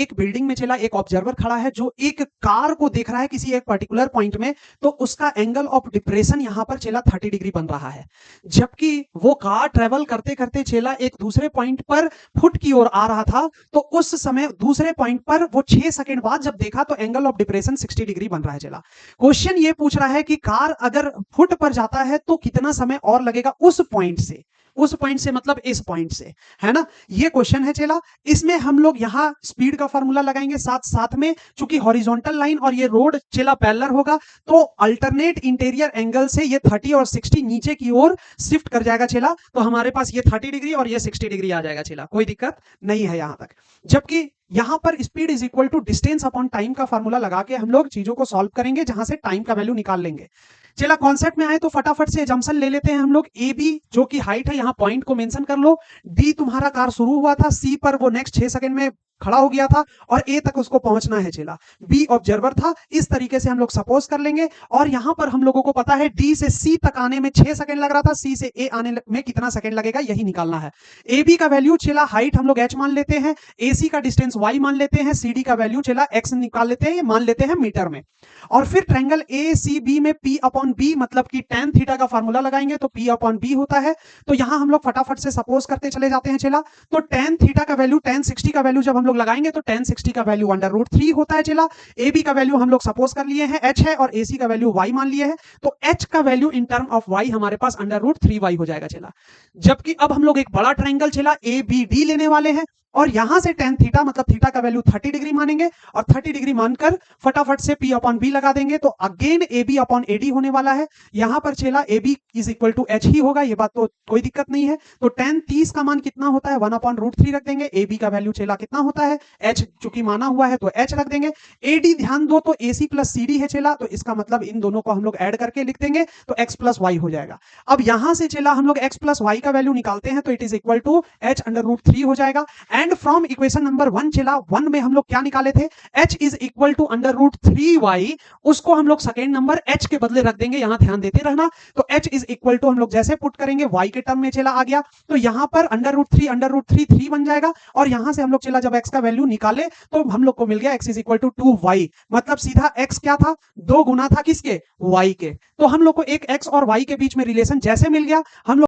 एक बिल्डिंग में चला एक ऑब्जर्वर खड़ा है जो एक कार को देख रहा है किसी एक पर्टिकुलर पॉइंट में, तो उसका एंगल ऑफ डिप्रेशन यहां पर चला 30 डिग्री बन रहा है। जबकि वो कार ट्रेवल करते करते चला एक दूसरे पॉइंट पर फुट की ओर आ रहा था, तो उस समय दूसरे पॉइंट पर वो 6 सेकंड बाद जब देखा तो एंगल ऑफ डिप्रेशन 60 डिग्री बन रहा है। चला क्वेश्चन ये पूछ रहा है कि कार अगर फुट पर जाता है तो कितना समय और लगेगा उस पॉइंट से, उस पॉइंट से मतलब इस पॉइंट से, है ना, ये क्वेश्चन है चला। इसमें हम लोग यहां स्पीड का फार्मूला लगाएंगे साथ साथ में, चूंकि हॉरिजॉन्टल लाइन और ये रोड चला पैरेलल होगा तो अल्टरनेट इंटीरियर एंगल से ये 30 और 60 नीचे की ओर शिफ्ट कर जाएगा चला, तो हमारे पास ये 30 डिग्री और ये 60 डिग्री आ जाएगा चला, कोई दिक्कत नहीं है यहां तक। जबकि यहां पर speed is equal to distance upon time का फार्मूला लगा के हम लोग चीजों को सॉल्व करेंगे, जहां से टाइम का वैल्यू निकाल लेंगे। चला कॉन्सेप्ट में आए तो फटाफट से एजम्पशन ले लेते हैं हम लोग। ए बी जो कि हाइट है, यहां पॉइंट को मेंशन कर लो। डी तुम्हारा कार शुरू हुआ था, सी पर वो नेक्स्ट 6 सेकंड में खड़ा हो गया था और ए तक उसको पहुंचना है चला। बी ऑब्जर्वर था, इस तरीके से हम लोग सपोज कर लेंगे। और यहां पर हम लोगों को पता है डी से सी तक आने में 6 सेकंड लग रहा था, सी से ए आने में कितना सेकंड लगेगा यही निकालना है। ए बी का वैल्यू चला हाइट हम लोग एच मान लेते हैं, ए सी का डिस्टेंस वाई मान लेते हैं, सी डी का वैल्यू चला एक्स निकाल लेते हैं, ये मान लेते हैं मीटर में। और फिर ट्रायंगल ए सी बी में पी अपॉन बी मतलब कि tan थीटा का फार्मूला लगाएंगे तो पी अपॉन बी होता है। तो यहां हम लोग फटाफट से सपोज करते चले जाते हैं चला। तो tan थीटा का वैल्यू tan 60 का वैल्यू जब हम लोग लगाएंगे तो tan 60 का वैल्यू √3 होता है चला। ए बी का वैल्यू हम लोग सपोज कर लिए हैं h है और ए सी का वैल्यू y मान लिए हैं, तो h का value in term of y हमारे पास √3y हो जाएगा चला। जबकि अब हम लोग एक बड़ा ट्रायंगल चला ए बी डी लेने वाले हैं और यहां से tan थीटा मतलब थीटा का वैल्यू 30 डिग्री मानेंगे और 30 डिग्री मानकर फटाफट से p अपॉन बी लगा देंगे, तो again A B upon A D होने वाला है। यहां पर चला A B is equal to H ही होगा, ये बात तो कोई दिक्कत नहीं है। तो tan 30 का मान कितना होता है 1/√3 रख देंगे। ए बी का वैल्यू चला कितना होता है h, चूंकि माना हुआ है तो h रख देंगे। ए डी ध्यान दो तो ए सी प्लस सी डी है चला, तो इसका मतलब इन दोनों को हम लोग ऐड करके लिख देंगे तो x प्लस वाई हो जाएगा। अब यहां से चला हम लोग x प्लस वाई का वैल्यू निकालते हैं तो it is equal to h √3 हो जाएगा। एंड फ्रॉम इक्वेशन नंबर 1 चला, 1 में हम लोग क्या निकाले थे h is equal to √3y, उसको हम लोग सेकेंड नंबर h के बदले रख देंगे, यहां ध्यान देते रहना। तो h इज इक्वल टू हम लोग जैसे पुट करेंगे y के टर्म में चला आ गया, तो यहां पर √3 3 बन जाएगा और यहां से हम लोग चला जब x का वैल्यू निकाले तो हम लोग को मिल गया x is equal to 2y, मतलब सीधा x क्या था 2 गुना था किसके y के। तो हम लोग को एक x और y के बीच में रिलेशन जैसे मिल गया, हम लोग